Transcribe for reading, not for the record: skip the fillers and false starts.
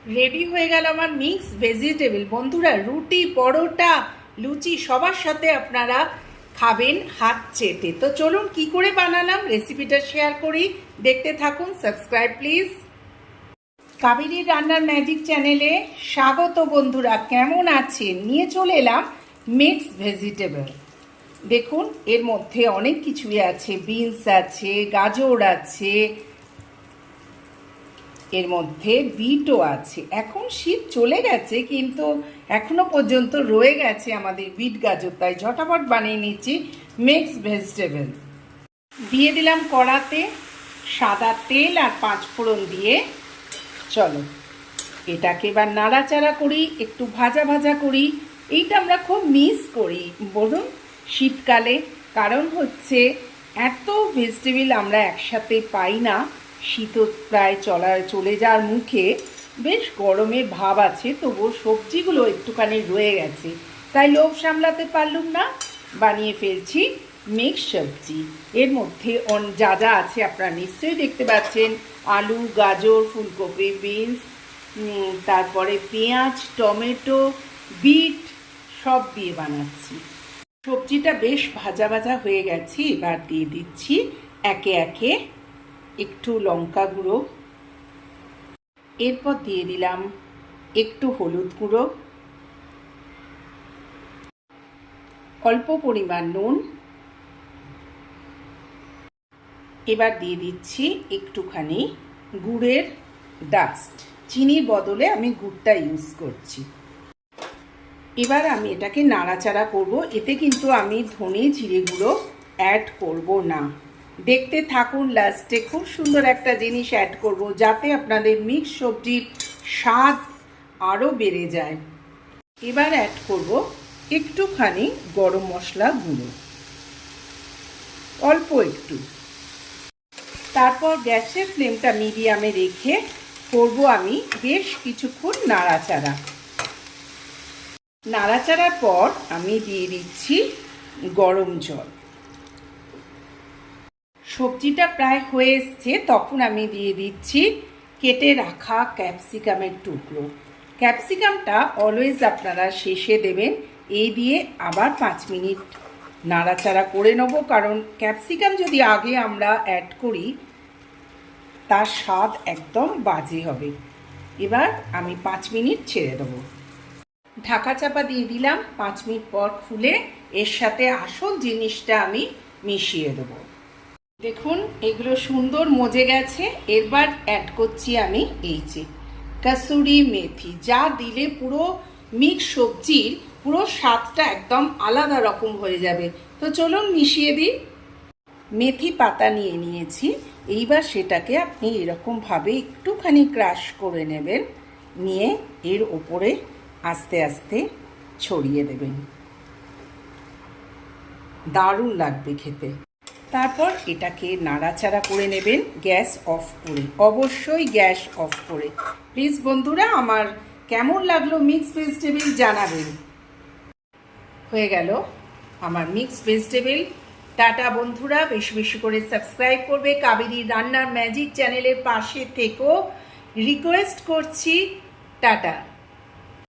Ready হয়ে গেল আমার মিক্স ভেজিটেবল। বন্ধুরা, রুটি, পরোটা, লুচি সবার সাথে আপনারা খাবেন হাত চেটে। তো চলুন কি করে বানালাম রেসিপিটা শেয়ার করি, দেখতে থাকুন। Subscribe please. কাবেরীর রান্নার ম্যাজিক চ্যানেলে স্বাগত। বন্ধুরা কেমন আছেন? নিয়ে চলে এলাম মিক্স ভেজিটেবল। দেখুন এর মধ্যে অনেক কিছুই আছে, বিনস আছে, গাজর আছে, এর মধ্যে বিটও আছে। এখন শীত চলে গেছে কিন্তু এখনো পর্যন্ত রয়ে গেছে আমাদের বিট গাজর, তাই ঝটাপট বানিয়ে নিচ্ছি মিক্স ভেজিটেবল। দিয়ে দিলাম কড়াতে সাদা তেল আর 5 ফোড়ন দিয়ে। চলো এটাকে এবার নাড়াচাড়া করি, একটু ভাজা ভাজা করি। এইটা আমরা খুব মিস করি বলুন শীতকালে, কারণ হচ্ছে এত ভেজিটেবল আমরা একসাথে পাই না। শীত প্রায় চলে যাওয়ার মুখে, বেশ গরমের ভাব আছে, তবুও সবজিগুলো একটুখানি রয়ে গেছে, তাই লোভ সামলাতে পারলুম না, বানিয়ে ফেলছি মিক্স সবজি। এর মধ্যে যা যা আছে আপনারা নিশ্চয়ই দেখতে পাচ্ছেন, আলু, গাজর, ফুলকপি, বিনস, তারপরে পেঁয়াজ, টমেটো, বিট সব দিয়ে বানাচ্ছি। সবজিটা বেশ ভাজা ভাজা হয়ে গেছে। এবার দিয়ে দিচ্ছি একে একে একটু লঙ্কা গুঁড়ো, এরপর দিয়ে দিলাম একটু হলুদ গুঁড়ো, অল্প পরিমাণ নুন। এবার দিয়ে দিচ্ছি একটুখানি গুড়ের ডাস্ট, চিনির বদলে আমি গুড়টা ইউজ করছি। এবার আমি এটাকে নাড়াচাড়া করব। এতে কিন্তু আমি ধনে জিরে গুঁড়ো অ্যাড করব না। দেখতে থাকুন, লাস্টে খুব সুন্দর একটা জিনিস অ্যাড করব, যাতে আপনাদের মিক্স সবজির স্বাদ আরও বেড়ে যায়। এবার অ্যাড করব একটুখানি গরম মশলা গুঁড়ো, অল্প একটু। তারপর গ্যাসের ফ্লেমটা মিডিয়ামে রেখে করব আমি বেশ কিছুক্ষণ নাড়াচাড়া। নাড়াচাড়ার পর আমি দিয়ে দিচ্ছি গরম জল। সবজিটা প্রায় হয়ে এসছে, তখন আমি দিয়ে দিচ্ছি কেটে রাখা ক্যাপসিকামের টুকরো। ক্যাপসিকামটা অলওয়েজ আপনারা শেষে দেবেন। এই দিয়ে আবার 5 মিনিট নাড়াচাড়া করে নেব, কারণ ক্যাপসিকাম যদি আগে আমরা অ্যাড করি তার স্বাদ একদম বাজে হবে। এবার আমি 5 মিনিট ছেড়ে দেবো। ঢাকা চাপা দিয়ে দিলাম। 5 মিনিট পর খুলে এর সাথে আসল জিনিসটা আমি মিশিয়ে দেবো। দেখুন এগুলো সুন্দর মজে গেছে। এবার অ্যাড করছি আমি এই যে কাসুরি মেথি, যা দিলে পুরো মিক্স সবজির পুরো স্বাদটা একদম আলাদা রকম হয়ে যাবে। তো চলুন মিশিয়ে দিই। মেথি পাতা নিয়ে নিয়েছি। এইবার সেটাকে আপনি এরকমভাবে একটুখানি ক্রাশ করে নেবেন, নিয়ে এর ওপরে আস্তে আস্তে ছড়িয়ে দেবেন। দারুণ লাগবে খেতে। তারপর এটাকে নাড়াচাড়া করে নেবেন গ্যাস অফ করে, অবশ্যই গ্যাস অফ করে। প্লিজ বন্ধুরা, আমার কেমন লাগলো মিক্স ভেজিটেবল জানাবেন। হয়ে গেল আমার মিক্স ভেজিটেবল। টাটা বন্ধুরা, বেশি বেশি করে সাবস্ক্রাইব করবে। কাবেরী রান্নার ম্যাজিক চ্যানেলের পাশে থেকেও রিকোয়েস্ট করছি। টাটা।